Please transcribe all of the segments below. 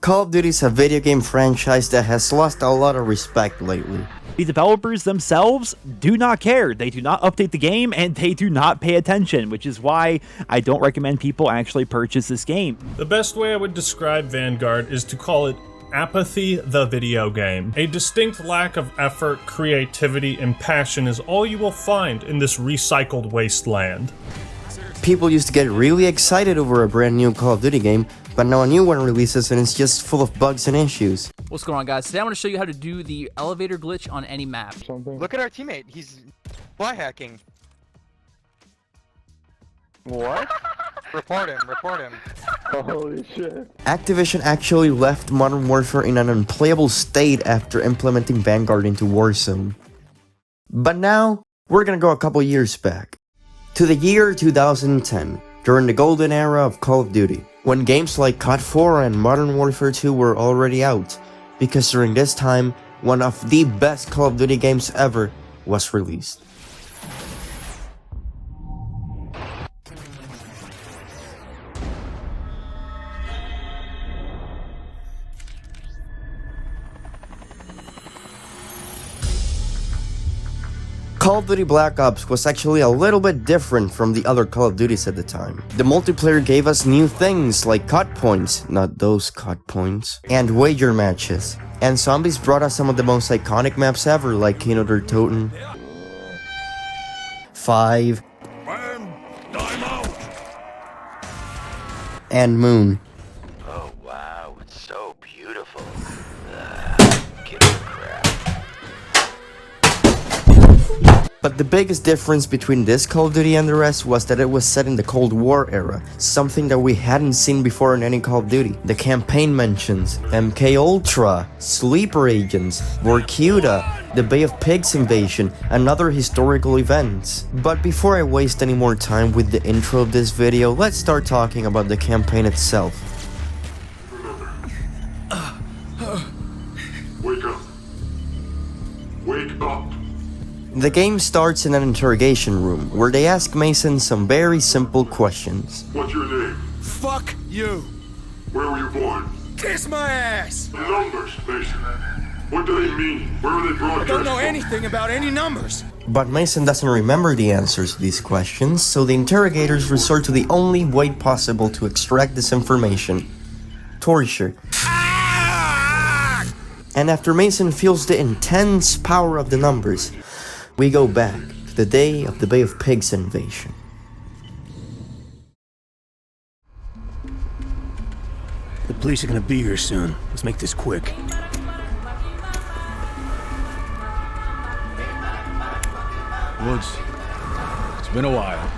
Call of Duty is a video game franchise that has lost a lot of respect lately. The developers themselves do not care. They do not update the game and they do not pay attention, which is why I don't recommend people actually purchase this game. The best way I would describe Vanguard is to call it apathy the video game. A distinct lack of effort, creativity, and passion is all you will find in this recycled wasteland. People used to get really excited over a brand new Call of Duty game, but now a new one releases and it's just full of bugs and issues. What's going on, guys? Today I'm going to show you how to do the elevator glitch on any map. Look at our teammate. He's fly hacking. What? Report him. Report him. Holy shit. Activision actually left Modern Warfare in an unplayable state after implementing Vanguard into Warzone. But now, we're gonna go a couple years back. To the year 2010, during the golden era of Call of Duty, when games like COD 4 and Modern Warfare 2 were already out, because during this time, one of the best Call of Duty games ever was released. Call of Duty Black Ops was actually a little bit different from the other Call of Duties at the time. The multiplayer gave us new things like COD points, not those COD points, and wager matches. And zombies brought us some of the most iconic maps ever, like Kino der Toten, 5, and Moon. Oh wow, it's so beautiful. But the biggest difference between this Call of Duty and the rest was that it was set in the Cold War era, something that we hadn't seen before in any Call of Duty. The campaign mentions MK Ultra, Sleeper Agents, Vorkuta, the Bay of Pigs invasion, and other historical events. But before I waste any more time with the intro of this video, let's start talking about the campaign itself. Wake up. Wake up. The game starts in an interrogation room, where they ask Mason some very simple questions. What's your name? Fuck you! Where were you born? Kiss my ass! Numbers, Mason. What do they mean? Where were they broadcast? I don't know anything about any numbers. But Mason doesn't remember the answers to these questions, so the interrogators resort to the only way possible to extract this information: torture. And after Mason feels the intense power of the numbers, we go back to the day of the Bay of Pigs invasion. The police are gonna be here soon. Let's make this quick. Woods, it's been a while.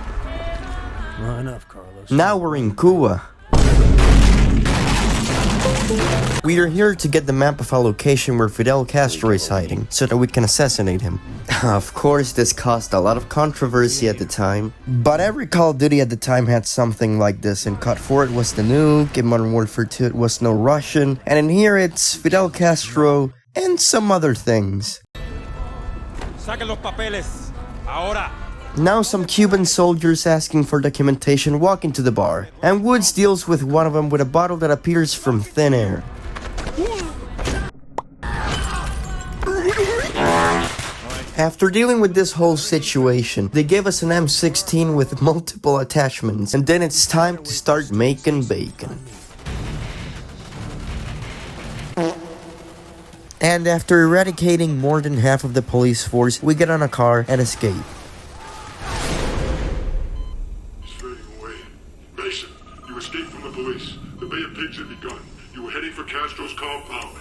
Line up, Carlos. Now we're in Cuba. We are here to get the map of a location where Fidel Castro is hiding, so that we can assassinate him. Of course, this caused a lot of controversy at the time, but every Call of Duty at the time had something like this. In COD 4 it was the nuke, in Modern Warfare 2 it was no Russian, and in here it's Fidel Castro and some other things. Saquen los papeles. Ahora. Now some Cuban soldiers asking for documentation walk into the bar, and Woods deals with one of them with a bottle that appears from thin air. After dealing with this whole situation, they give us an M16 with multiple attachments, and then it's time to start making bacon. And after eradicating more than half of the police force, we get on a car and escape. He's fading away. Mason, you escaped from the police. The Bay of Pigs had begun. You were heading for Castro's compound.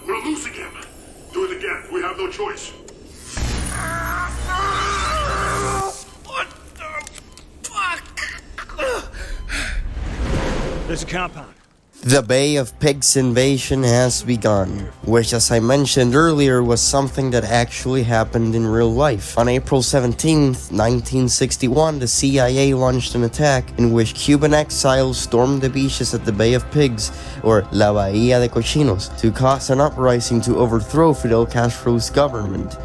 We're losing him. Do it again. We have no choice. What the fuck? There's a compound. The Bay of Pigs invasion has begun, which, as I mentioned earlier, was something that actually happened in real life. On April 17th, 1961, the CIA launched an attack in which Cuban exiles stormed the beaches at the Bay of Pigs, or La Bahía de Cochinos, to cause an uprising to overthrow Fidel Castro's government.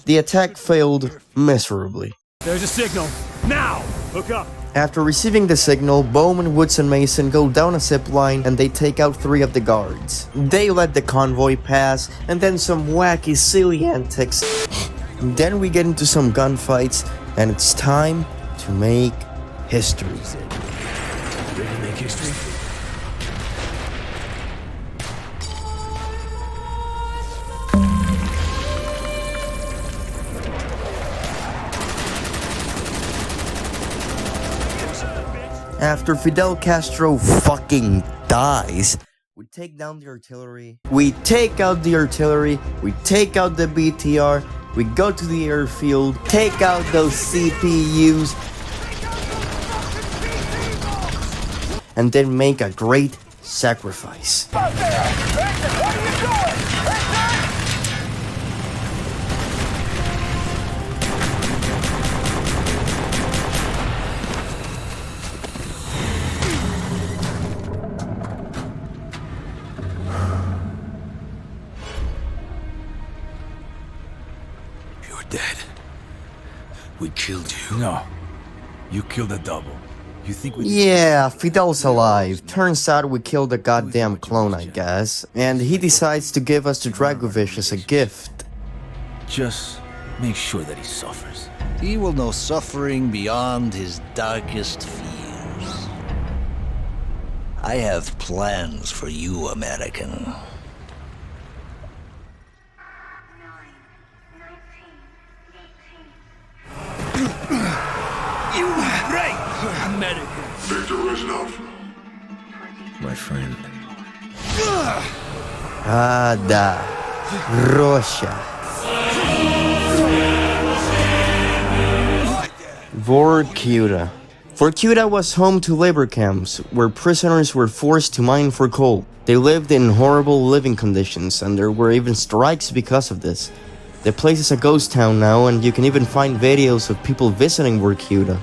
The attack failed miserably. There's a signal. Now! Hook up. After receiving the signal, Bowman, Woods, and Mason go down a zip line and they take out 3 of the guards. They let the convoy pass, and then some wacky, silly antics. Then we get into some gunfights, and it's time to make history. Ready to make history? After Fidel Castro fucking dies, we take down the artillery, we take out the artillery, we take out the BTR, we go to the airfield, take out those CPUs, and then make a great sacrifice. Dead. We killed you. No. You killed a double. You think we... Yeah, Fidel's alive. Turns out we killed a goddamn clone, I guess. And he decides to give us to Dragovich as a gift. Just make sure that he suffers. He will know suffering beyond his darkest fears. I have plans for you, American. You right, American. Victor Reznov. My friend. Ada. Russia. Vorkuta. Vorkuta was home to labor camps, where prisoners were forced to mine for coal. They lived in horrible living conditions, and there were even strikes because of this. The place is a ghost town now, and you can even find videos of people visiting Vorkuta.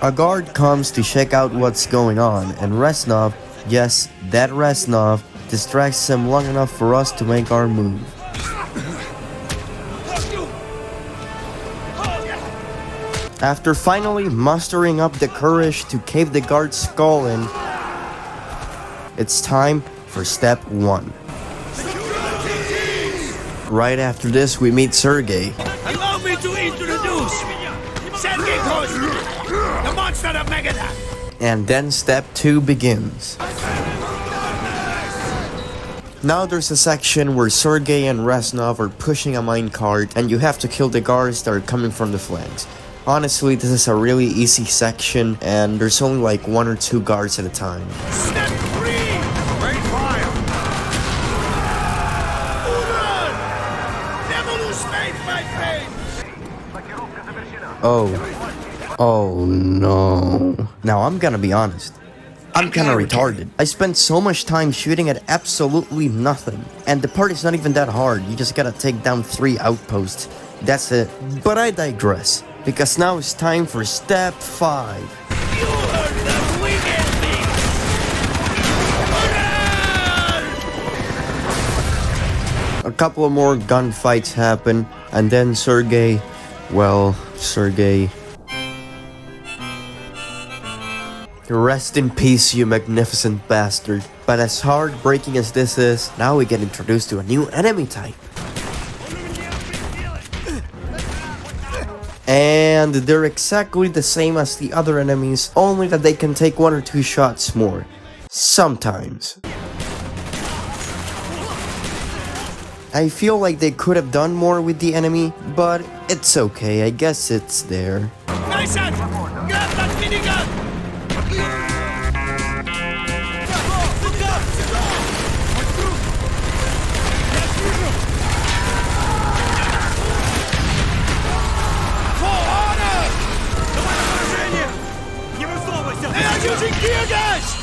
A guard comes to check out what's going on, and Reznov, yes, that Reznov, distracts him long enough for us to make our move. After finally mustering up the courage to cave the guard's skull in, it's time for step 1. Right after this, we meet Sergey. Allow me to introduce Sergey Kowloon, the monster of Megadeth. And then step 2 begins. Now there's a section where Sergey and Reznov are pushing a minecart, and you have to kill the guards that are coming from the flanks. Honestly, this is a really easy section, and there's only like 1 or 2 guards at a time. Step 3! Rain fire! Oh no. Now I'm gonna be honest. I'm kinda retarded. I spent so much time shooting at absolutely nothing. And the part is not even that hard, you just gotta take down 3 outposts. That's it. But I digress, because now it's time for step 5. You heard the wicked thing! A couple of more gunfights happen, and then Sergey... Rest in peace, you magnificent bastard. But as heartbreaking as this is, now we get introduced to a new enemy type. And they're exactly the same as the other enemies, only that they can take 1 or 2 shots more. Sometimes. I feel like they could have done more with the enemy, but it's okay, I guess it's there. Mason! Grab that minigun! They are using tear gas!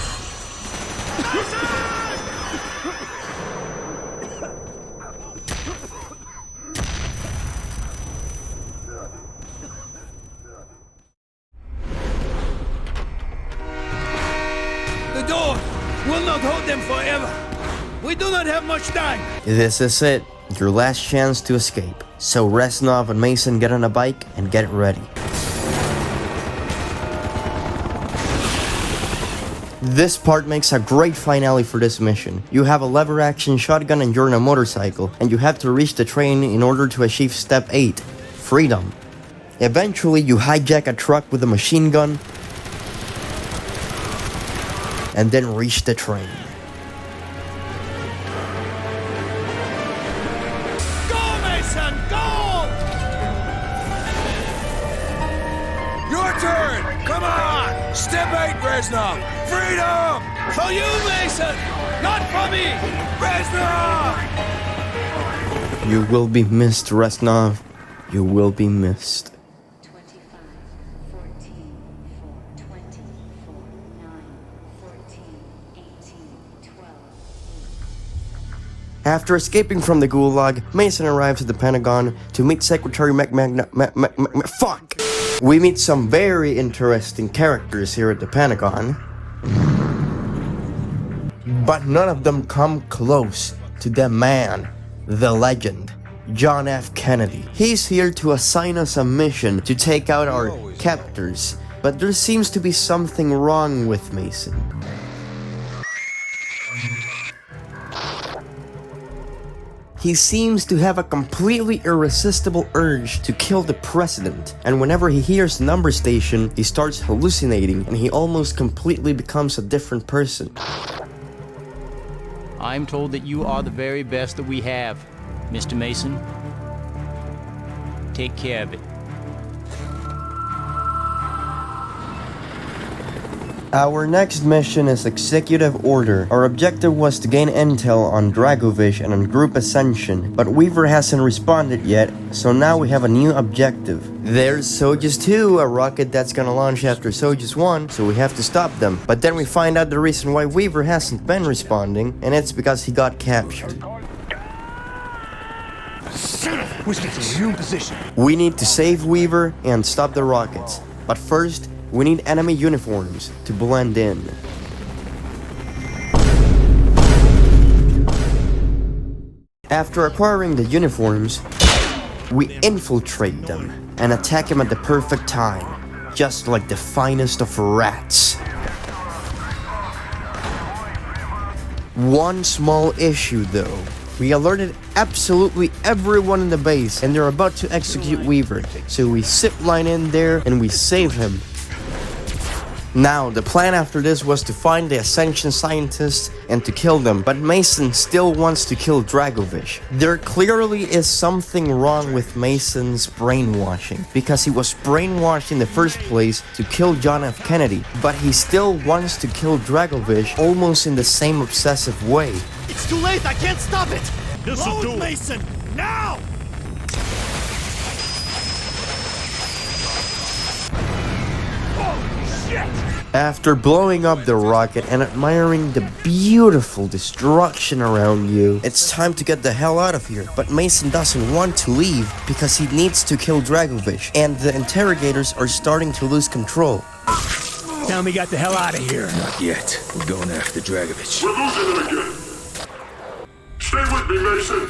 The door will not hold them forever. We do not have much time. This is it, your last chance to escape. So Reznov and Mason get on a bike and get ready. This part makes a great finale for this mission. You have a lever action shotgun and you're on a motorcycle, and you have to reach the train in order to achieve step 8, freedom. Eventually you hijack a truck with a machine gun, and then reach the train. Go, Mason! Go! Your turn! Come on! Step 8, Reznov! Freedom! For you, Mason! Not for me! Reznov! You will be missed, Reznov. You will be missed. 25, 14, 4, 20, 4, 9, 14, 18, 12. After escaping from the Gulag, Mason arrives at the Pentagon to meet Secretary Fuck! We meet some very interesting characters here at the Pentagon, but none of them come close to the man, the legend, John F. Kennedy. He's here to assign us a mission to take out our captors, but there seems to be something wrong with Mason. He seems to have a completely irresistible urge to kill the president, and whenever he hears the number station, he starts hallucinating and he almost completely becomes a different person. I'm told that you are the very best that we have, Mr. Mason. Take care of it. Our next mission is Executive Order. Our objective was to gain intel on Dragovich and on Group Ascension, but Weaver hasn't responded yet, so now we have a new objective. There's Sojus 2, a rocket that's gonna launch after Sojus 1, so we have to stop them. But then we find out the reason why Weaver hasn't been responding, and it's because he got captured. We need to save Weaver and stop the rockets, but first, we need enemy uniforms to blend in. After acquiring the uniforms, we infiltrate them and attack them at the perfect time, just like the finest of rats. One small issue though. We alerted absolutely everyone in the base and they're about to execute Weaver, so we zipline in there and we save him. Now, the plan after this was to find the Ascension scientists and to kill them, but Mason still wants to kill Dragovich. There clearly is something wrong with Mason's brainwashing, because he was brainwashed in the first place to kill John F. Kennedy, but he still wants to kill Dragovich almost in the same obsessive way. It's too late! I can't stop it! Load Mason! Now! After blowing up the rocket and admiring the beautiful destruction around you, it's time to get the hell out of here. But Mason doesn't want to leave because he needs to kill Dragovich, and the interrogators are starting to lose control. Tell me got the hell out of here. Not yet. We're going after Dragovich. We're losing them again. Stay with me, Mason.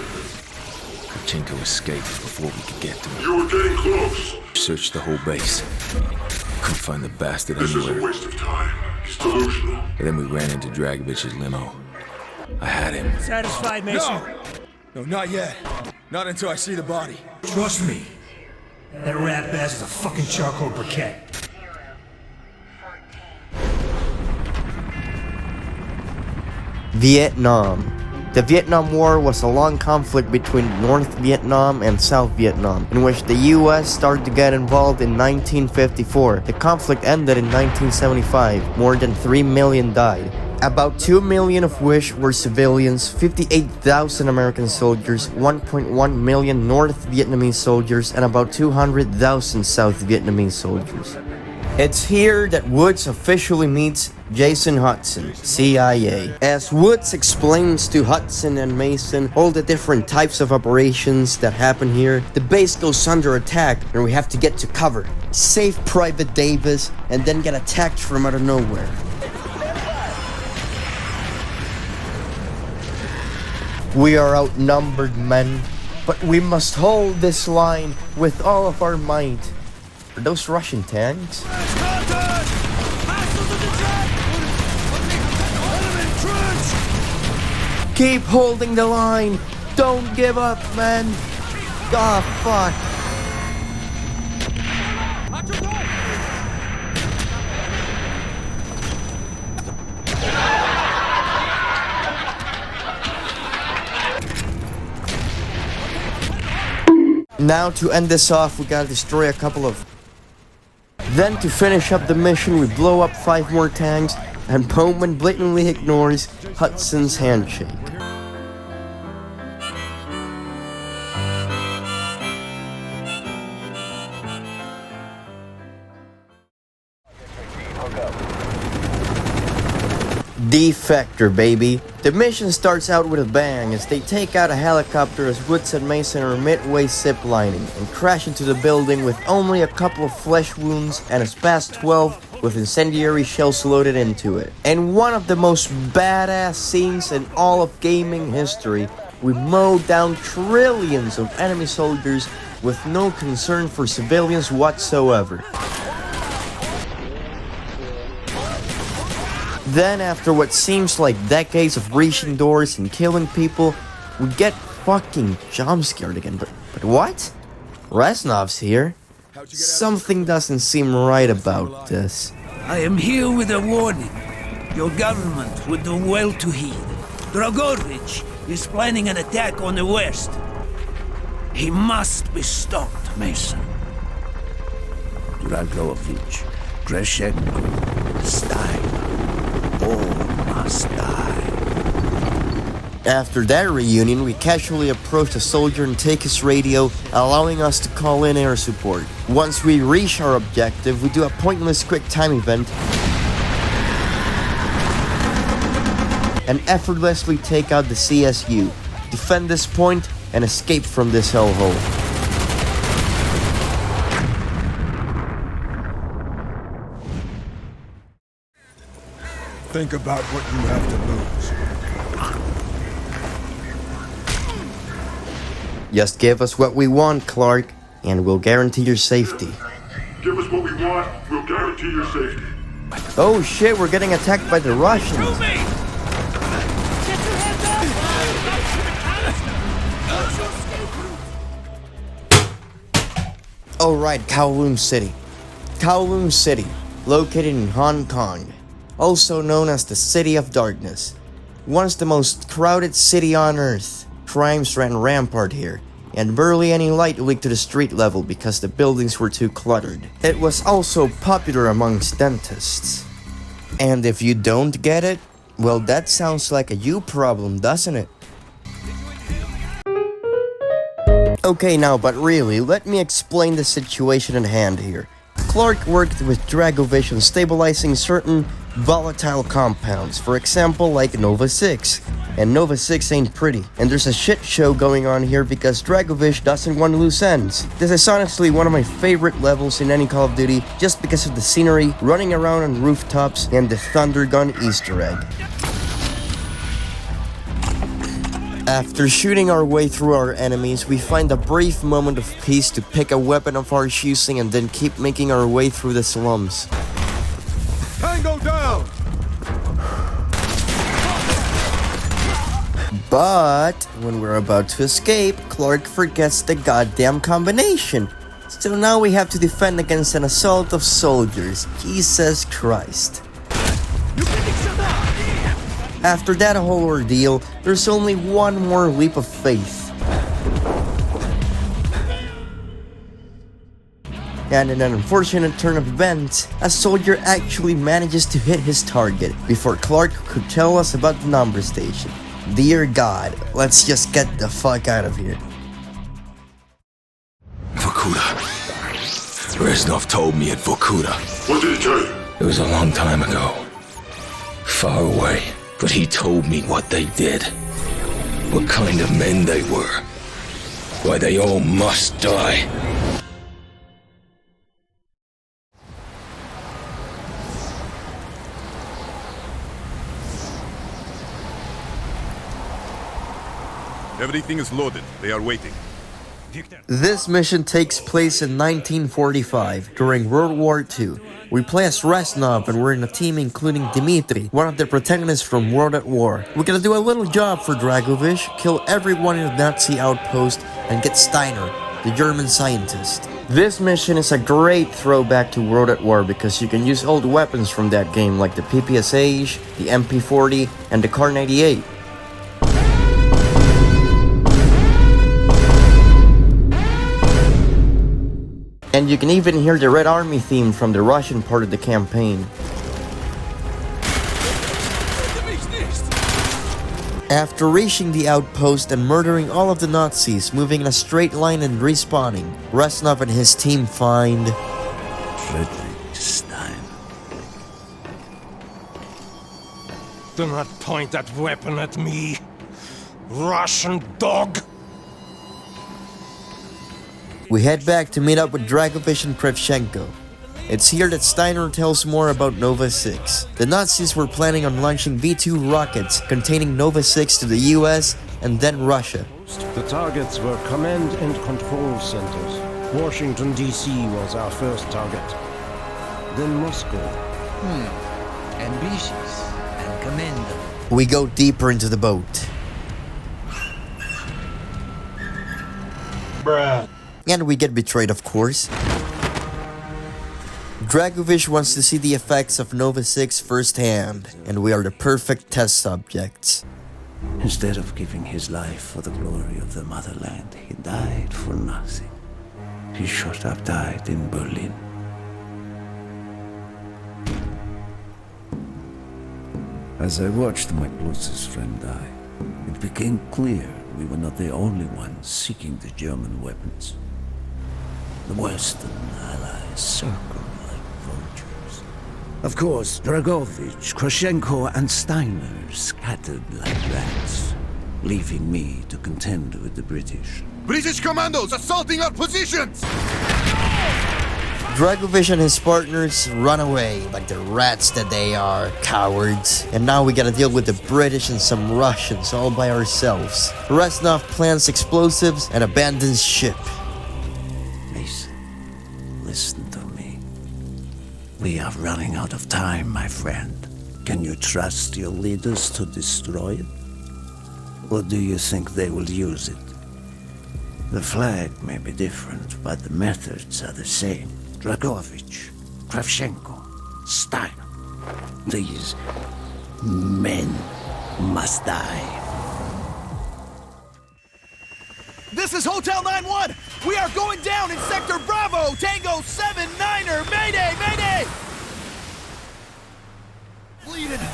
Pachinko escaped before we could get to him. You were getting close. Searched the whole base. Couldn't find the bastard This anywhere. is a waste of time. He's delusional. And then we ran into Dragovich's limo. I had him. Satisfied, Mason? No, not yet. Not until I see the body. Trust me. That rat bass is a fucking charcoal briquette. Vietnam. The Vietnam War was a long conflict between North Vietnam and South Vietnam, in which the US started to get involved in 1954. The conflict ended in 1975. More than 3 million died. About 2 million of which were civilians, 58,000 American soldiers, 1.1 million North Vietnamese soldiers, and about 200,000 South Vietnamese soldiers. It's here that Woods officially meets Jason Hudson, CIA. As Woods explains to Hudson and Mason all the different types of operations that happen here, the base goes under attack and we have to get to cover, save Private Davis, and then get attacked from out of nowhere. We are outnumbered, men, but we must hold this line with all of our might. Are those Russian tanks? Keep holding the line. Don't give up, man. Ah, fuck. Now to end this off, we gotta destroy a couple of... Then to finish up the mission, we blow up 5 more tanks, and Bowman blatantly ignores Hudson's handshake. Defector, baby. The mission starts out with a bang as they take out a helicopter as Woods and Mason are midway ziplining and crash into the building with only a couple of flesh wounds and a SPAS 12 with incendiary shells loaded into it. And one of the most badass scenes in all of gaming history, we mow down trillions of enemy soldiers with no concern for civilians whatsoever. Then, after what seems like decades of breaching doors and killing people, we get fucking jump scared again. But what? Reznov's here? Something doesn't seem right about this. I am here with a warning. Your government would do well to heed. Dragovich is planning an attack on the west. He must be stopped, Mason. Dragovich, Greshenko, Stein. All must die. After that reunion, we casually approach a soldier and take his radio, allowing us to call in air support. Once we reach our objective, we do a pointless quick time event and effortlessly take out the CSU, defend this point, and escape from this hellhole. Think about what you have to lose. Just give us what we want, Clark, and we'll guarantee your safety. Give us what we want, we'll guarantee your safety. Oh shit, we're getting attacked by the Russians. Alright, Kowloon City. Kowloon City, located in Hong Kong. Also known as the City of Darkness. Once the most crowded city on Earth, crimes ran rampant here, and barely any light leaked to the street level because the buildings were too cluttered. It was also popular amongst dentists. And if you don't get it, well, that sounds like a you problem, doesn't it? Okay, now, but really, let me explain the situation at hand here. Clark worked with Dragovich on stabilizing certain volatile compounds, for example like Nova 6. And Nova 6 ain't pretty, and there's a shit show going on here because Dragovich doesn't want loose ends. This is honestly one of my favorite levels in any Call of Duty just because of the scenery, running around on rooftops, and the Thunder Gun Easter egg. After shooting our way through our enemies, we find a brief moment of peace to pick a weapon of our choosing and then keep making our way through the slums. Tango down! But when we're about to escape, Clark forgets the goddamn combination. So now we have to defend against an assault of soldiers. Jesus Christ. After that whole ordeal, there's only one more leap of faith. And in an unfortunate turn of events, a soldier actually manages to hit his target before Clark could tell us about the number station. Dear God, let's just get the fuck out of here. Vorkuta. Reznov told me at Vorkuta. What did he tell you? It was a long time ago. Far away. But he told me what they did. What kind of men they were. Why they all must die. Everything is loaded. They are waiting. This mission takes place in 1945, during World War II. We play as Reznov and we're in a team including Dmitri, one of the protagonists from World at War. We're gonna do a little job for Dragovich, kill everyone in the Nazi outpost, and get Steiner, the German scientist. This mission is a great throwback to World at War because you can use old weapons from that game like the PPSH, the MP40, and the Kar 98. And you can even hear the Red Army theme from the Russian part of the campaign. After reaching the outpost and murdering all of the Nazis, moving in a straight line and respawning, Reznov and his team find... Frederick Stein. Do not point that weapon at me, Russian dog! We head back to meet up with Dragovich and Kravchenko. It's here that Steiner tells more about Nova 6. The Nazis were planning on launching V-2 rockets containing Nova 6 to the US and then Russia. The targets were command and control centers. Washington, D.C. was our first target. Then Moscow. Ambitious and commendable. We go deeper into the boat. Bruh. And we get betrayed, of course. Dragovich wants to see the effects of Nova 6 firsthand, and we are the perfect test subjects. Instead of giving his life for the glory of the motherland, he died for nothing. He should have died in Berlin. As I watched my closest friend die, it became clear we were not the only ones seeking the German weapons. The Western allies circled like vultures. Of course, Dragovich, Kravchenko, and Steiner scattered like rats, leaving me to contend with the British. British commandos assaulting our positions! Dragovich and his partners run away like the rats that they are, cowards. And now we gotta deal with the British and some Russians all by ourselves. Reznov plants explosives and abandons ship. Mason, listen to me. We are running out of time, my friend. Can you trust your leaders to destroy it? Or do you think they will use it? The flag may be different, but the methods are the same. Dragovich, Kravchenko, Steiner. These men must die. This is Hotel 9-1! We are going down in Sector Bravo! Tango 7-9er! Mayday! Mayday! Bleeding!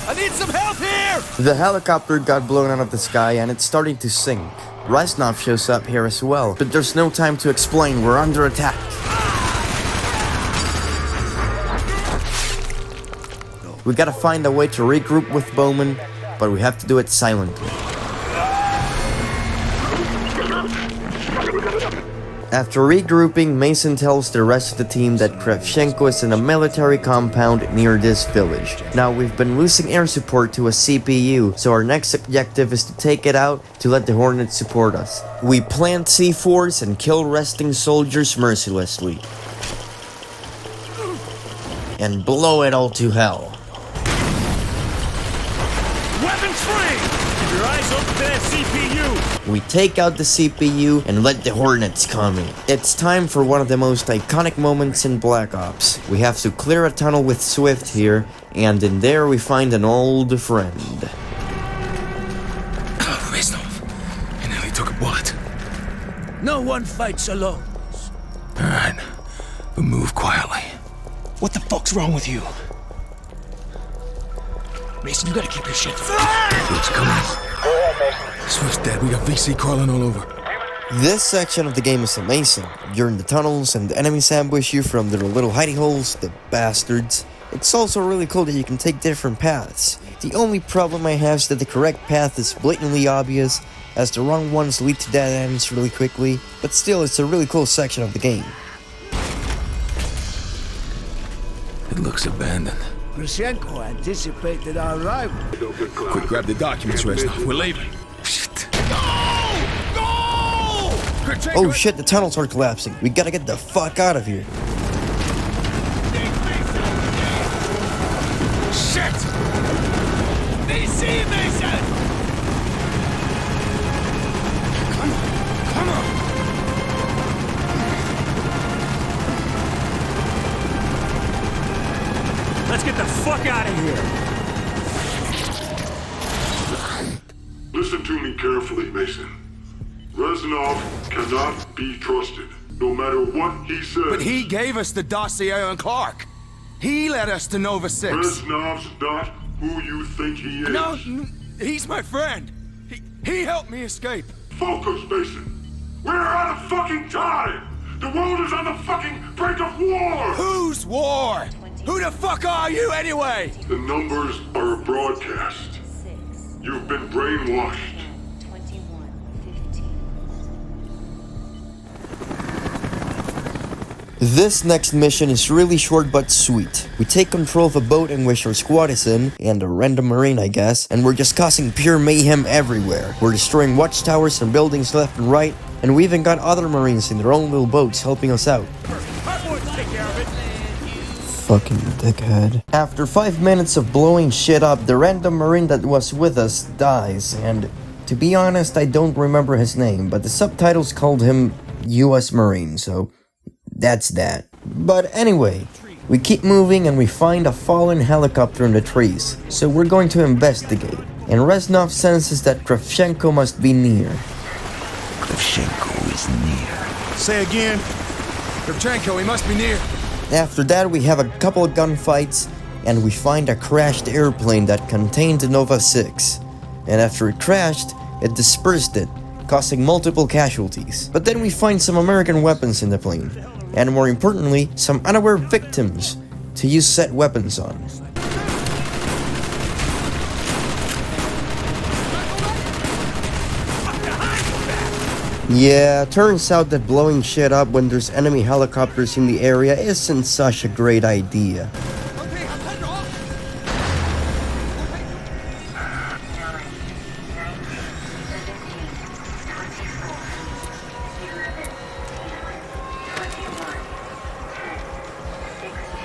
I need some help here! The helicopter got blown out of the sky and it's starting to sink. Reznov shows up here as well, but there's no time to explain, we're under attack. We gotta find a way to regroup with Bowman, but we have to do it silently. After regrouping, Mason tells the rest of the team that Kravchenko is in a military compound near this village. Now we've been losing air support to a CPU, so our next objective is to take it out to let the Hornets support us. We plant C4s and kill resting soldiers mercilessly. And blow it all to hell. Weapons free! Keep your eyes open to that CPU! We take out the CPU and let the Hornets come in. It's time for one of the most iconic moments in Black Ops. We have to clear a tunnel with Swift here, and in there we find an old friend. Reznov, I nearly took a bullet. No one fights alone. Alright, but move quietly. What the fuck's wrong with you? Mason, you gotta keep your shit. It's coming. Swift's dead. We got VC crawling all over. This section of the game is amazing. You're in the tunnels and the enemies ambush you from their little hidey holes, the bastards. It's also really cool that you can take different paths. The only problem I have is that the correct path is blatantly obvious, as the wrong ones lead to dead ends really quickly, but still it's a really cool section of the game. It looks abandoned. Kravchenko anticipated our arrival. Quick, grab the documents, Reznov. We're leaving. Shit. Oh shit, the tunnels are collapsing. We gotta get the fuck out of here. Listen to me carefully, Mason. Reznov cannot be trusted, no matter what he says. But he gave us the dossier on Clark. He led us to Nova 6. Reznov's not who you think he is. No, he's my friend. He helped me escape. Focus, Mason. We're out of fucking time. The world is on the fucking brink of war. Whose war? Who the fuck are you anyway? The numbers are a broadcast. You've been brainwashed. This next mission is really short but sweet. We take control of a boat in which our squad is in, and a random marine I guess, and we're just causing pure mayhem everywhere. We're destroying watchtowers and buildings left and right, and we even got other marines in their own little boats helping us out. Fucking dickhead. After 5 minutes of blowing shit up, the random marine that was with us dies, and to be honest, I don't remember his name, but the subtitles called him US Marine, so that's that. But anyway, we keep moving and we find a fallen helicopter in the trees, so we're going to investigate. And Reznov senses that Kravchenko must be near. Kravchenko is near. Say again. Kravchenko, he must be near. After that, we have a couple of gunfights, and we find a crashed airplane that contained the Nova 6. And after it crashed, it dispersed it, causing multiple casualties. But then we find some American weapons in the plane, and more importantly, some unaware victims to use said weapons on. Yeah, turns out that blowing shit up when there's enemy helicopters in the area isn't such a great idea.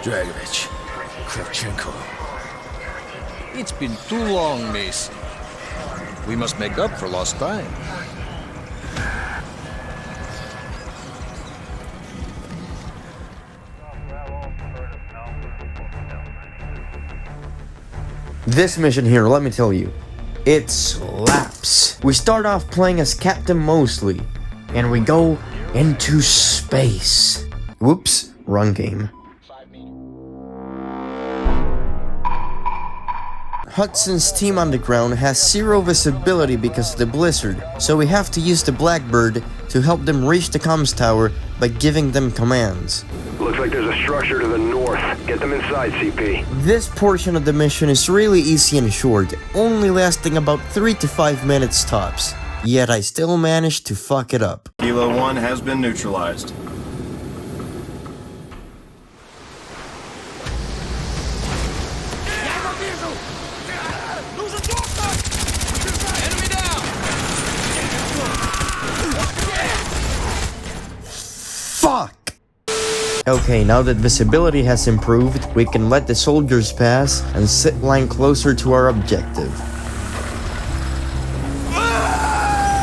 Dragovich, Kravchenko. It's been too long, Mason. We must make up for lost time. This mission here, let me tell you, it slaps. We start off playing as Captain Mosley, and we go into space. Whoops, wrong game. Hudson's team underground has zero visibility because of the blizzard, so we have to use the Blackbird to help them reach the comms tower by giving them commands. Looks like there's a structure to the north. Get them inside, CP. This portion of the mission is really easy and short, only lasting about 3 to 5 minutes tops. Yet I still managed to fuck it up. Kilo 1 has been neutralized. Fuck! Okay, now that visibility has improved, we can let the soldiers pass and sit line closer to our objective.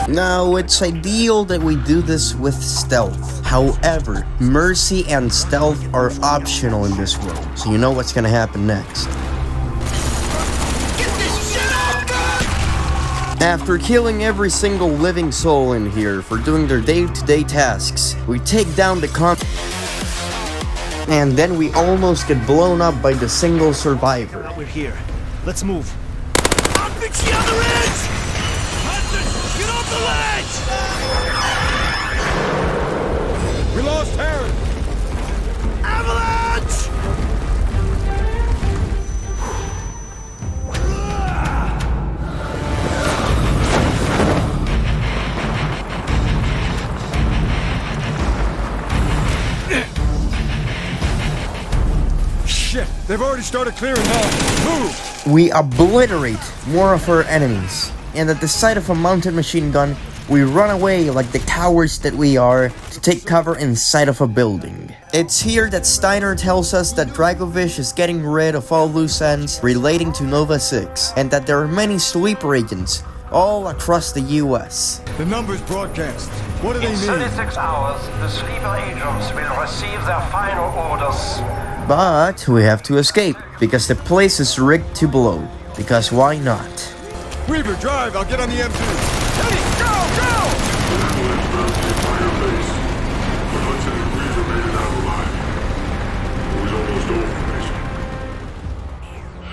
Now, it's ideal that we do this with stealth. However, mercy and stealth are optional in this world, so you know what's gonna happen next. After killing every single living soul in here for doing their day-to-day tasks, we take down the and then we almost get blown up by the single survivor. Now we're here. Let's move. Optics the other edge! Hudson, get off the ledge! We lost Harry! Avalanche! Shit, they've already started clearing now. Move! We obliterate more of our enemies, and at the sight of a mounted machine gun, we run away like the cowards that we are to take cover inside of a building. It's here that Steiner tells us that Dragovich is getting rid of all loose ends relating to Nova 6, and that there are many sleeper agents all across the US. The numbers broadcast. What do they mean? In 36 hours, the sleeper agents will receive their final orders. But we have to escape, because the place is rigged to blow. Because why not? Weaver, drive! I'll get on the M2! Hey, go! Ambulance found the entire base, but Hudson and Weaver made it out alive. It was almost over,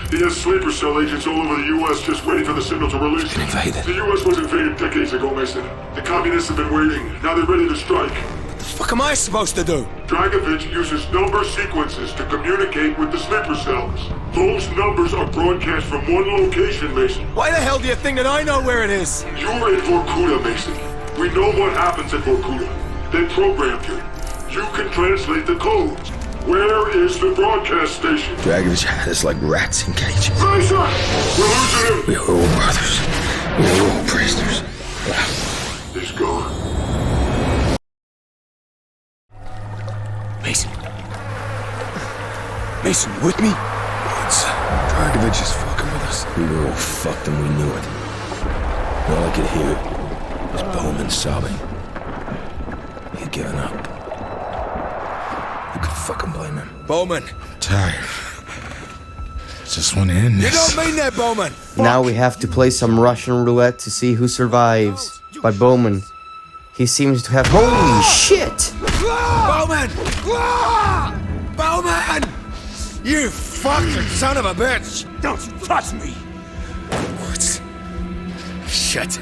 Mason. He has sleeper cell agents all over the U.S. just waiting for the signal to release. Invaded. The U.S. was invaded decades ago, Mason. The communists have been waiting. Now they're ready to strike. What the fuck am I supposed to do? Dragovich uses number sequences to communicate with the sleeper cells. Those numbers are broadcast from one location, Mason. Why the hell do you think that I know where it is? You're in Vorkuta, Mason. We know what happens at Vorkuta. They programmed you. You can translate the code. Where is the broadcast station? Dragovich had us like rats in cages. Mason! We're losing him! We are all brothers. We are all prisoners. He's gone. Mason. Mason, you with me? Dragovich is fucking with us. We were all fucked and we knew it. And all I could hear was Bowman sobbing. He had given up. Who could fucking blame him? Bowman! Tired. Just want to end You this. don't mean that, Bowman! Now we have to play some Russian roulette to see who survives. But Bowman, he seems to have— Holy shit! Bowman! Bowman! You fucking son of a bitch! Don't touch me! What? Shit.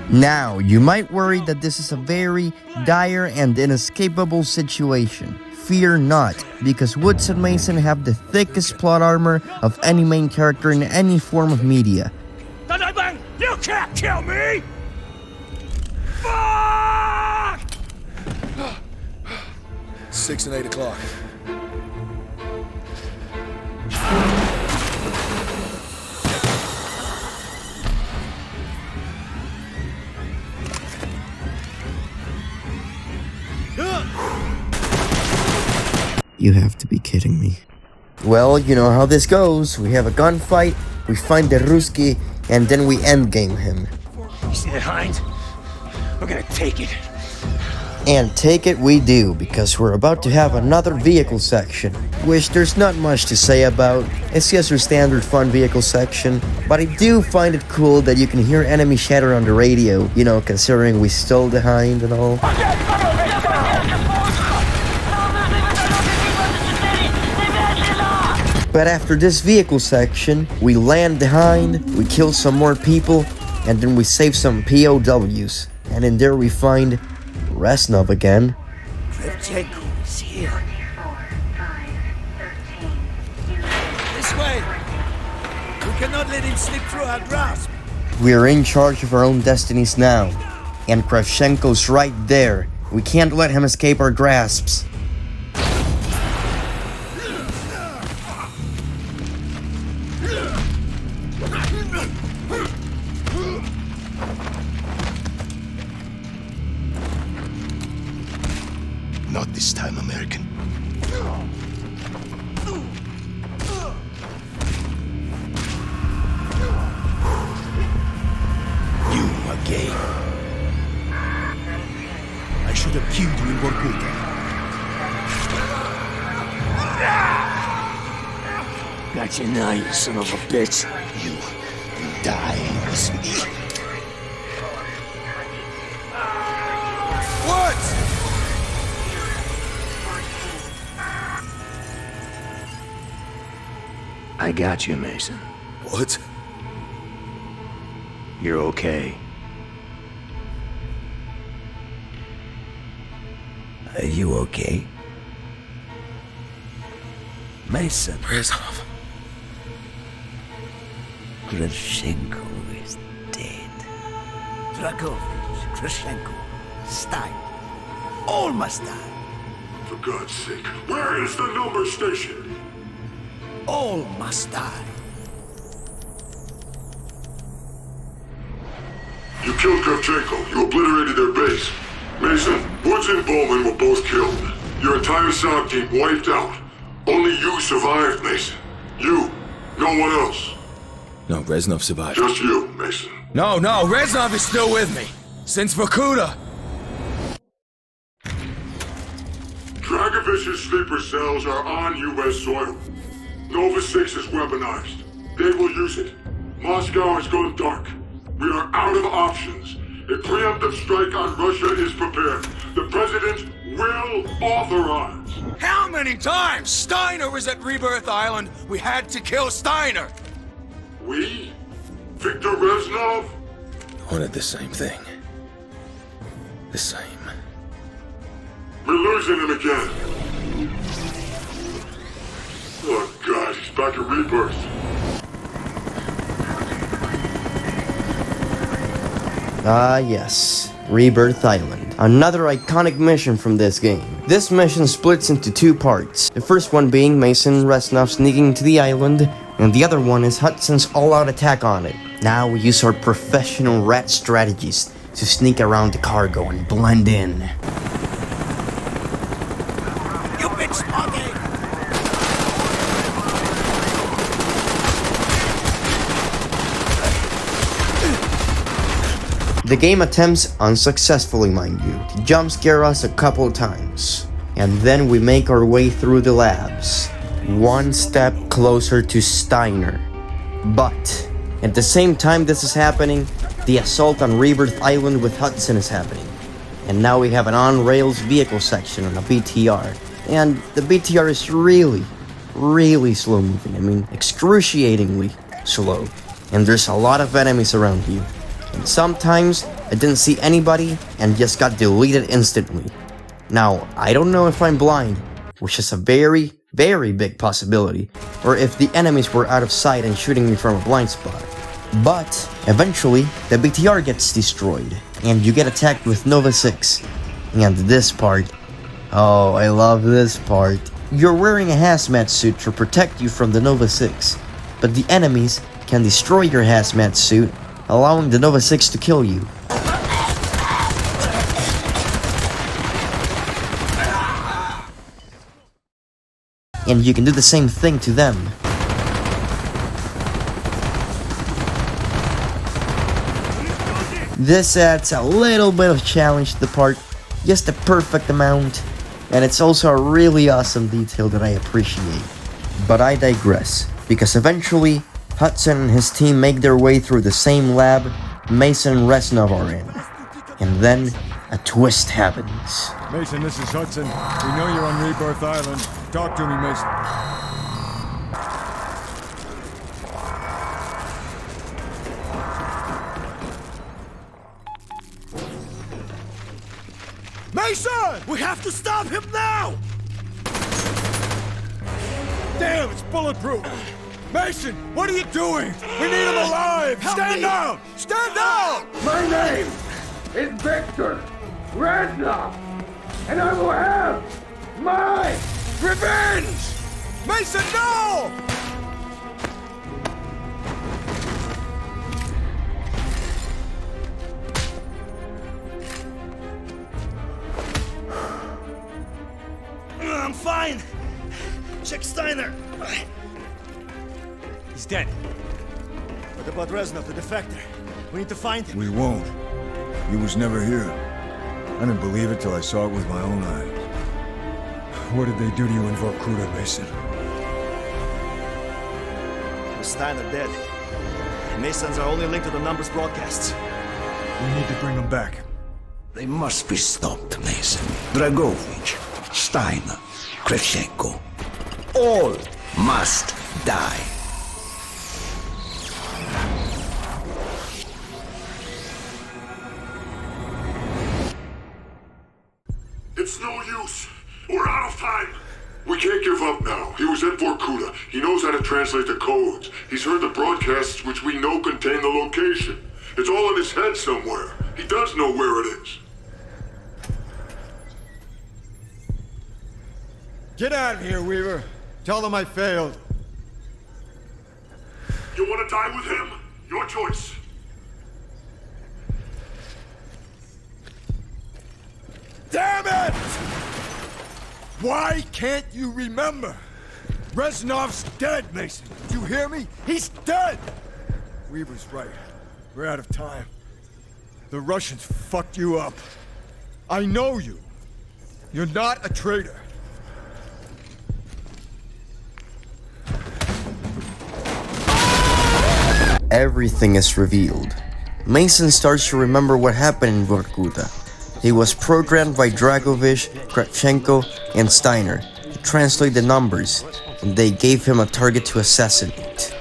Now, you might worry that this is a very dire and inescapable situation. Fear not, because Woods and Mason have the thickest plot armor of any main character in any form of media. You can't kill me! Fuck! 6 and 8 o'clock. You have to be kidding me. Well, you know how this goes. We have a gunfight, we find the Ruski, and then we endgame him. You see the hind? We're gonna take it. And take it we do, because we're about to have another vehicle section, which there's not much to say about. It's just your standard fun vehicle section, but I do find it cool that you can hear enemy chatter on the radio, you know, considering we stole the hind and all. But after this vehicle section, we land the hind, we kill some more people, and then we save some POWs. And in there we find Reznov again. Shevchenko is here. This way! We cannot let him slip through our grasp. We are in charge of our own destinies now. And Kravchenko's right there. We can't let him escape our grasps. Not this time, American. You are gay. I should have killed you in Vorkuta. Got you now, you son of a bitch. You will die. What? I got you, Mason. What? You're okay. Are you okay? Mason. Reznov. Kravchenko is dead. Dragovich, Kravchenko, Stein. All must die. For God's sake, where is the number station? All must die. You killed Kravchenko. You obliterated their base. Mason, Woods and Bowman were both killed. Your entire SOG team wiped out. Only you survived, Mason. You. No one else. No, Reznov survived. Just you, Mason. No, Reznov is still with me. Since Vorkuta. Dragovich's sleeper cells are on U.S. soil. Nova 6 is weaponized. They will use it. Moscow has gone dark. We are out of options. A preemptive strike on Russia is prepared. The President will authorize. How many times Steiner was at Rebirth Island? We had to kill Steiner. We? Victor Reznov? Wanted the same thing. The same. We're losing him again. Oh God, he's back at Rebirth. Ah yes, Rebirth Island. Another iconic mission from this game. This mission splits into two parts. The first one being Mason Reznov sneaking into the island, and the other one is Hudson's all-out attack on it. Now we use our professional rat strategies to sneak around the cargo and blend in. You bitch spotted! The game attempts, unsuccessfully mind you, to jump scare us a couple times. And then we make our way through the labs, one step closer to Steiner. But, at the same time this is happening, the assault on Rebirth Island with Hudson is happening. And now we have an on-rails vehicle section on a BTR. And the BTR is really slow moving. I mean, excruciatingly slow. And there's a lot of enemies around you. And sometimes I didn't see anybody and just got deleted instantly. Now, I don't know if I'm blind, which is a very big possibility, or if the enemies were out of sight and shooting me from a blind spot. But eventually, the BTR gets destroyed, and you get attacked with Nova 6. And this part, oh, I love this part. You're wearing a hazmat suit to protect you from the Nova 6, but the enemies can destroy your hazmat suit, allowing the Nova 6 to kill you. And you can do the same thing to them. This adds a little bit of challenge to the part, just the perfect amount, and it's also a really awesome detail that I appreciate. But I digress, because eventually, Hudson and his team make their way through the same lab Mason and Reznov are in. And then, a twist happens. Mason, this is Hudson. We know you're on Rebirth Island. Talk to me, Mason. Mason! We have to stop him now! Damn, it's bulletproof! Mason, what are you doing? We need him alive! Stand down! Stand down! My name is Victor Reznov, and I will have my revenge! Mason, no! I'm fine. Check Steiner. He's dead. What about Reznov, the defector? We need to find him. We won't. He was never here. I didn't believe it till I saw it with my own eyes. What did they do to you in Vorkuta, Mason? With Steiner dead, Mason's our only link to the numbers broadcasts. We need to bring him back. They must be stopped, Mason. Dragovich, Steiner, Kravchenko. All must die. It's no use. We're out of time. We can't give up now. He was at Vorkuta. He knows how to translate the codes. He's heard the broadcasts which we know contain the location. It's all in his head somewhere. He does know where it is. Get out of here, Weaver. Tell them I failed. You want to die with him? Your choice. Damn it! Why can't you remember? Reznov's dead, Mason. Do you hear me? He's dead! Weaver's right. We're out of time. The Russians fucked you up. I know you. You're not a traitor. everything is revealed. Mason starts to remember what happened in Vorkuta. He was programmed by Dragovich, Kravchenko, and Steiner to translate the numbers, and they gave him a target to assassinate.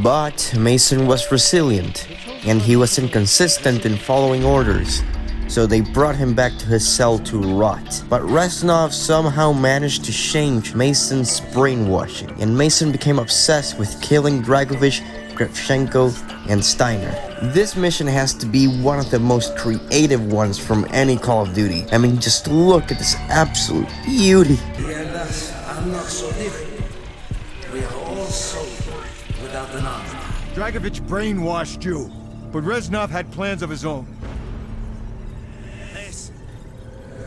But Mason was resilient, and he was inconsistent in following orders, so they brought him back to his cell to rot. But Reznov somehow managed to change Mason's brainwashing, and Mason became obsessed with killing Dragovich, Kravchenko, and Steiner. This mission has to be one of the most creative ones from any Call of Duty. I mean, just look at this absolute beauty. I'm not so different. We are all soldiers without an army. Dragovich brainwashed you, but Reznov had plans of his own.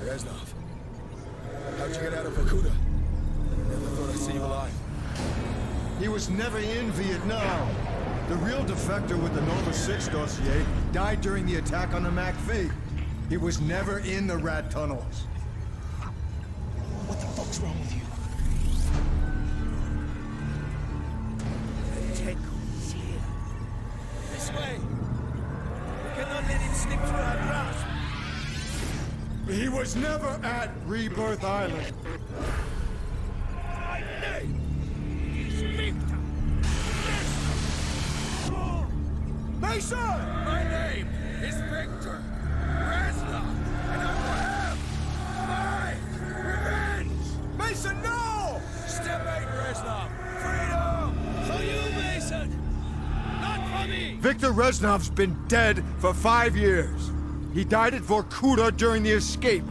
Reznov, how'd you get out of Vorkuta? Never thought I'd see you alive. He was never in Vietnam. The real defector with the Nova 6 dossier died during the attack on the MacV. He was never in the rat tunnels. What the fuck's wrong with you? Checo's here. This way. We cannot let him slip through our grasp. He was never at Rebirth Island. My name is Victor. Mason! My name is Victor Reznov, and I will have my revenge! Mason, no! Step 8, Reznov! Freedom! For you, Mason! Not for me! Victor Reznov's been dead for 5 years. He died at Vorkuta during the escape.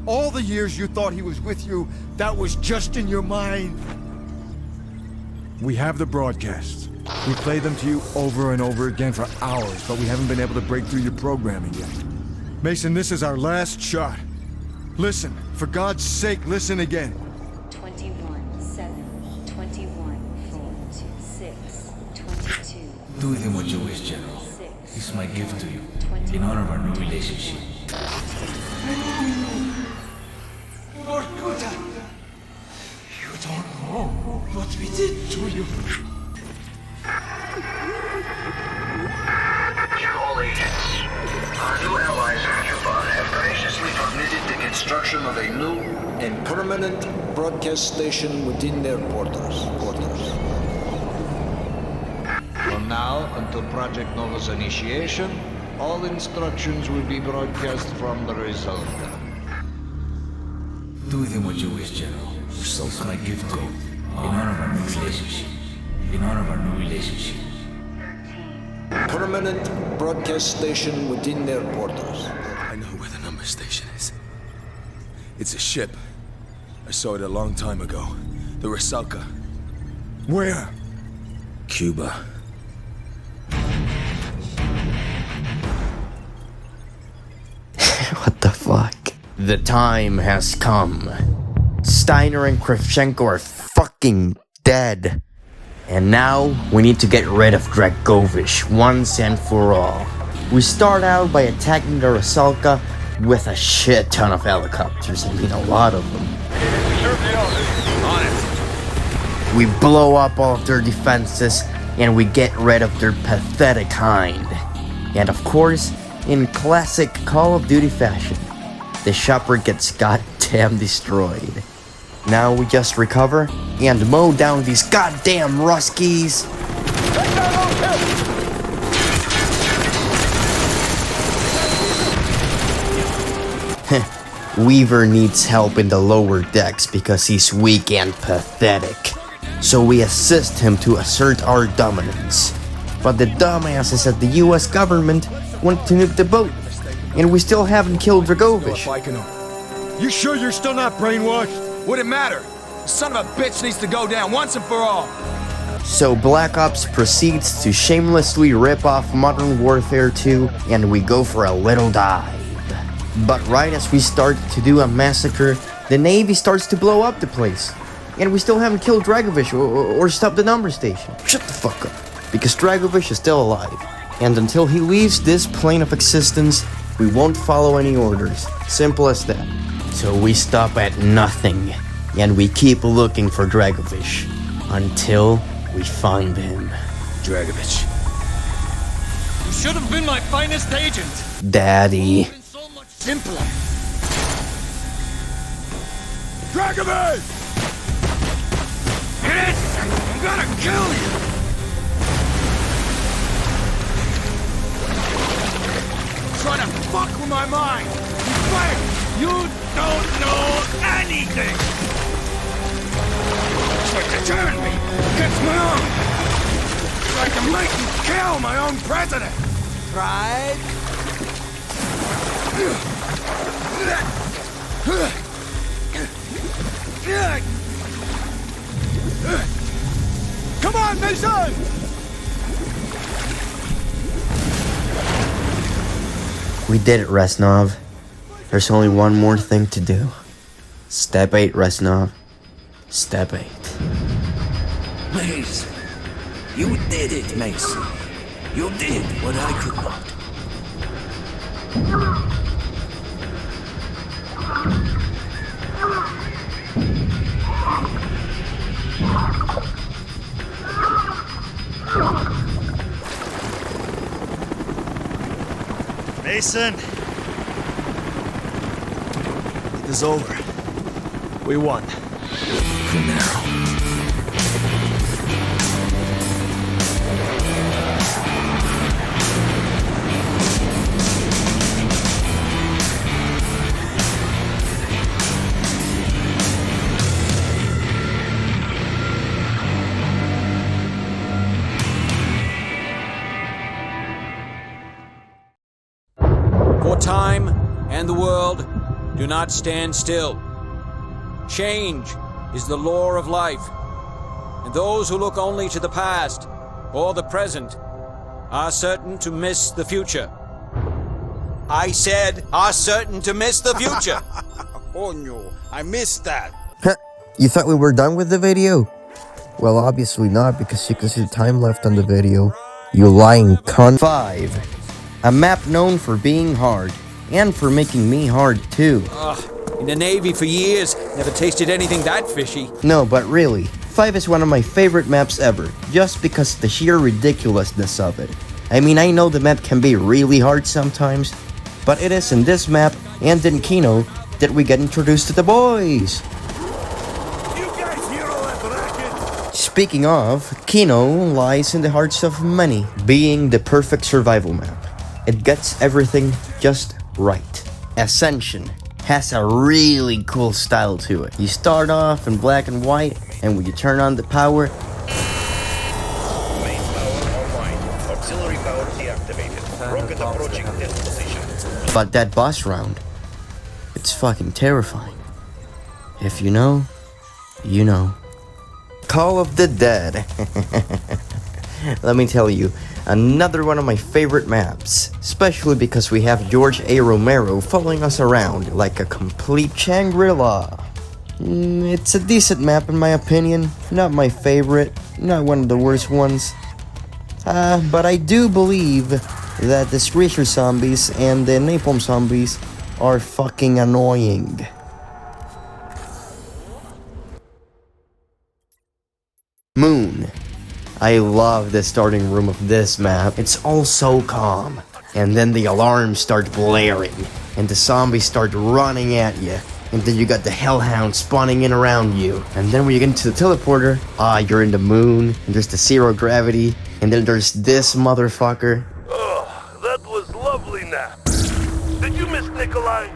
All the years you thought he was with you, that was just in your mind. We have the broadcasts. We play them to you over and over again for hours, but we haven't been able to break through your programming yet. Mason, this is our last shot. Listen, for God's sake, listen again. 21-7, 21-4, 6, 22. Do with him what you wish, General. It's my gift to you, in honor of our new relationship. Vorkuta! You don't know what we did to you. All agents. Our new allies in Cuba have graciously permitted the construction of a new and permanent broadcast station within their borders. From now until Project Nova's initiation, all instructions will be broadcast from the result. Do with him what you wish, General. So it's my gift to you, in honor of our new relationship. In honor of our new relationship. Permanent broadcast station within their borders. I know where the number station is. It's a ship. I saw it a long time ago. The Rusalka. Where? Cuba. What the fuck? The time has come. Steiner and Kravchenko are fucking dead. And now, we need to get rid of Dragovich once and for all. We start out by attacking the Rusalka with a shit ton of helicopters, I mean a lot of them. We blow up all of their defenses, and we get rid of their pathetic hind. And of course, in classic Call of Duty fashion, the chopper gets goddamn destroyed. Now we just recover and mow down these goddamn Ruskies. Weaver needs help in the lower decks because he's weak and pathetic. So we assist him to assert our dominance. But the dumbasses at the US government want to nuke the boat, and we still haven't killed Dragovich. You sure you're still not brainwashed? Would it matter? The son of a bitch needs to go down once and for all. So Black Ops proceeds to shamelessly rip off Modern Warfare 2, and we go for a little dive. But right as we start to do a massacre, the Navy starts to blow up the place. And we still haven't killed Dragovich or stopped the number station. Shut the fuck up. Because Dragovich is still alive. And until he leaves this plane of existence, we won't follow any orders. Simple as that. So we stop at nothing, and we keep looking for Dragovich until we find him. Dragovich. should have been my finest agent. Daddy. So much simpler. Dragovich! Hit it! I'm gonna kill you! Trying to fuck with my mind! Wait! You don't know anything! Try to turn me against my own! Try to make me kill my own president! Right? Come on, Mason! We did it, Reznov. There's only one more thing to do. Step 8, Reznov. Step 8. Mason, you did it, Mason. You did what I could not. Mason! It is over. We won. For now. For time and the world do not stand still. Change is the law of life, and those who look only to the past or the present are certain to miss the future. I said, are certain to miss the future. Oh no, I missed that. You thought we were done with the video? Well, obviously not, because you can see the time left on the video. You lying cunt. 5. A map known for being hard, and for making me hard too. In the Navy for years, never tasted anything that fishy. No, but really, 5 is one of my favorite maps ever, just because of the sheer ridiculousness of it. I mean, I know the map can be really hard sometimes, but it is in this map and in Kino that we get introduced to the boys. You guys hear all that racket? Speaking of, Kino lies in the hearts of many, being the perfect survival map. It gets everything just right. Ascension has a really cool style to it. You start off in black and white, and when you turn on the power, Main power online. Auxiliary power deactivated. Rocket approaching test position. but that boss round, it's fucking terrifying. If you know, you know. Call of the Dead. Let me tell you, another one of my favorite maps, especially because we have George A. Romero following us around like a complete Shangri-La. It's a decent map in my opinion, not my favorite, not one of the worst ones. But I do believe that the Screecher zombies and the Napalm zombies are fucking annoying. Moon. I love the starting room of this map. It's all so calm. And then the alarms start blaring. And the zombies start running at you. And then you got the hellhounds spawning in around you. And then when you get into the teleporter, you're in the moon. And there's the zero gravity. And then there's this motherfucker. Oh, that was lovely nap. Did you miss Nikolai?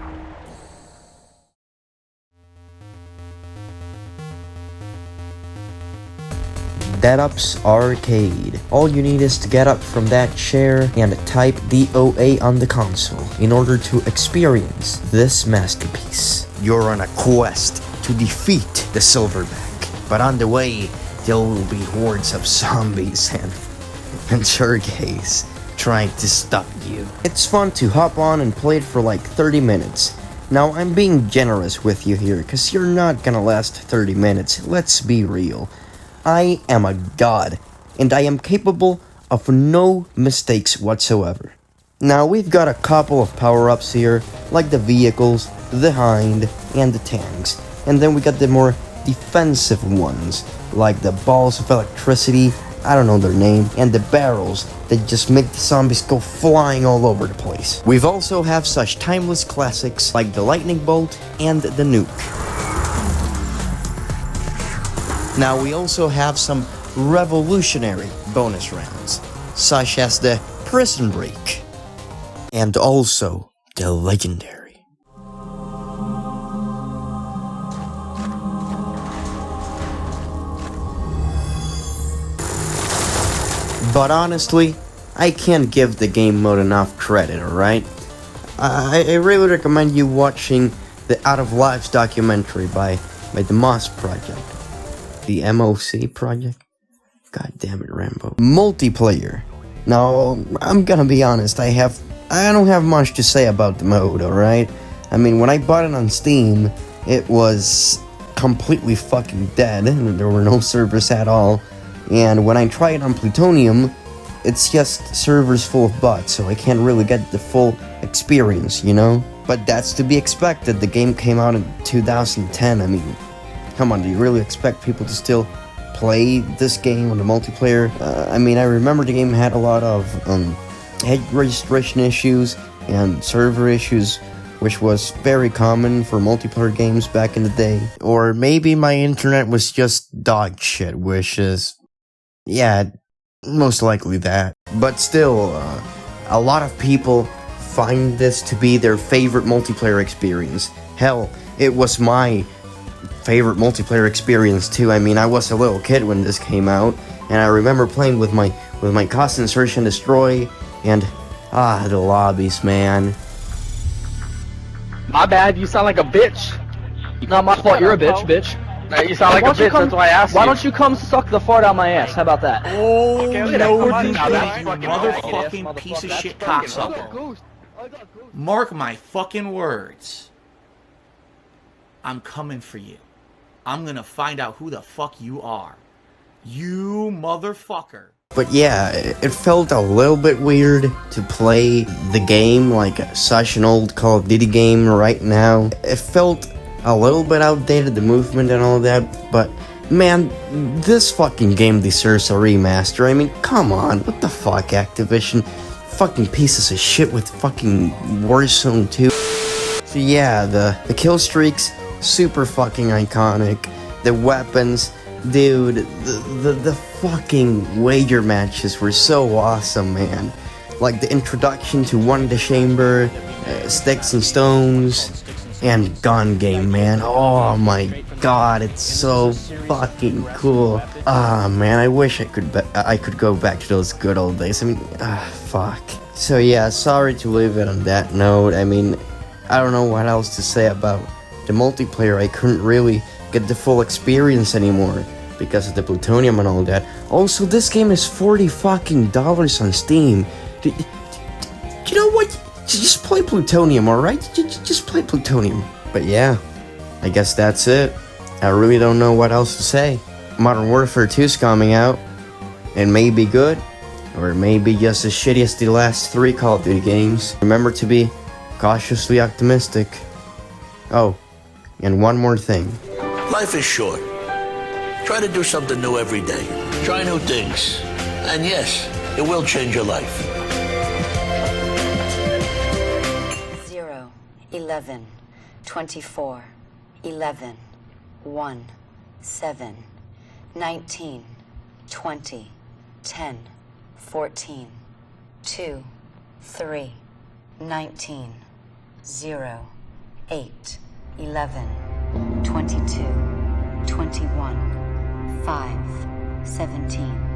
DeadUp's Arcade. All you need is to get up from that chair and type DOA on the console in order to experience this masterpiece. You're on a quest to defeat the Silverback, but on the way there will be hordes of zombies and Sergeys trying to stop you. It's fun to hop on and play it for like 30 minutes. Now I'm being generous with you here, cause you're not gonna last 30 minutes, let's be real. I am a god, and I am capable of no mistakes whatsoever. Now we've got a couple of power-ups here, like the vehicles, the hind, and the tanks. And then we got the more defensive ones, like the balls of electricity I don't know their name, and the barrels that just make the zombies go flying all over the place. We've also have such timeless classics like the lightning bolt and the nuke. Now we also have some revolutionary bonus rounds, such as the prison break, and also the legendary. But honestly, I can't give the game mode enough credit, alright? I really recommend you watching the Out of Lives documentary by the MOS project. The MOC project? God damn it, Rambo. Multiplayer. Now, I'm gonna be honest, I don't have much to say about the mode, alright? I mean, when I bought it on Steam, it was completely fucking dead, and there were no servers at all. And when I try it on Plutonium, it's just servers full of bots, so I can't really get the full experience, you know? But that's to be expected. The game came out in 2010. I mean, come on, do you really expect people to still play this game on the multiplayer? I mean, I remember the game had a lot of head registration issues and server issues, which was very common for multiplayer games back in the day. Or maybe my internet was just dog shit, which is... yeah, most likely that. But still, a lot of people find this to be their favorite multiplayer experience. Hell, it was my favorite multiplayer experience too. I mean, I was a little kid when this came out, and I remember playing with my cousin Search and Destroy, and the lobbies, man. My bad, you sound like a bitch. Not my fault, you're a bitch. You sound like a bitch, that's why I asked you. Why don't you come suck the fart out my ass? How about that? Oh, okay, no, you motherfucking piece of shit cocksucker. Mark my fucking words. I'm coming for you. I'm gonna find out who the fuck you are. You motherfucker. But yeah, it felt a little bit weird to play the game like such an old Call of Duty game right now. It felt a little bit outdated, the movement and all that, but man, this fucking game deserves a remaster. I mean, come on, what the fuck, Activision? Fucking pieces of shit with fucking Warzone 2. So yeah, the kill streaks, super fucking iconic. The weapons, dude, the fucking wager matches were so awesome, man. Like the introduction to One in the Chamber, Sticks and Stones, and gun game, man. Oh my god, it's so fucking cool. Man, I wish I could go back to those good old days. I mean, fuck. So yeah, sorry to leave it on that note. I mean, I don't know what else to say about the multiplayer. I couldn't really get the full experience anymore because of the plutonium and all that. Also, this game is $40 fucking on Steam. You know what? Just play Plutonium, alright? Just play Plutonium. But yeah, I guess that's it. I really don't know what else to say. Modern Warfare 2 is coming out. It may be good, or it may be just as shitty as the last 3 Call of Duty games. Remember to be cautiously optimistic. Oh, and one more thing. Life is short. Try to do something new every day. Try new things. And yes, it will change your life. 0, 11, 24, 11, 1, 7, 19, 20, 10, 14, 2, 3, 19, 0, 8, 11, 22, 21, 5, 17,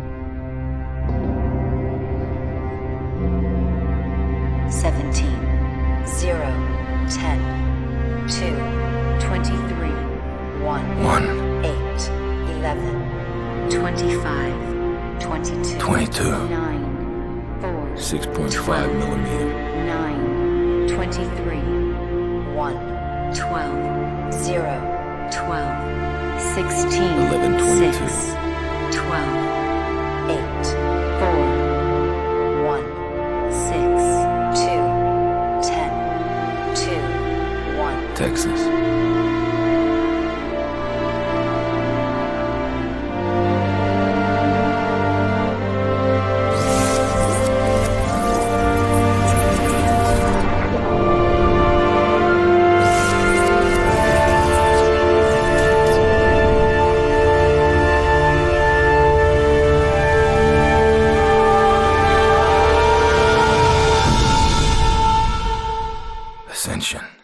17, 0, 10, 2, 23, 1, 8, 11, 25, 22, 22. 9, 4, 6.5 millimeter. 9, 23, 1, 12, 0, 12, 16, 11, 22. 6, 12, 8, 4, 1, 6, 2, 10, 2, 1. Texas. Ascension.